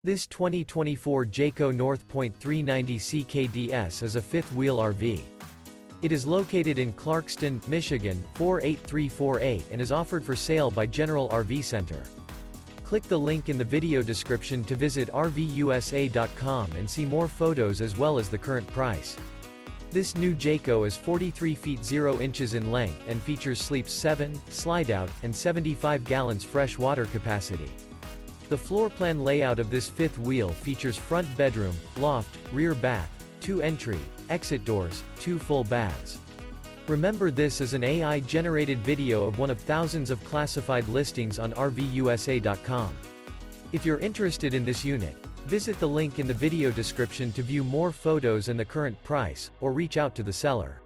This 2024 Jayco North Point 390 CKDS is a fifth-wheel RV. It is located in Clarkston, Michigan, 48348 and is offered for sale by General RV Center. Click the link in the video description to visit RVUSA.com and see more photos as well as the current price. This new Jayco is 43 feet 0 inches in length and features sleeps 7, Slideout, and 75 gallons fresh water capacity. The floor plan layout of this fifth wheel features front bedroom, loft, rear bath, 2 entry, exit doors, 2 full baths. Remember, this is an AI-generated video of one of thousands of classified listings on RVUSA.com. If you're interested in this unit, visit the link in the video description to view more photos and the current price, or reach out to the seller.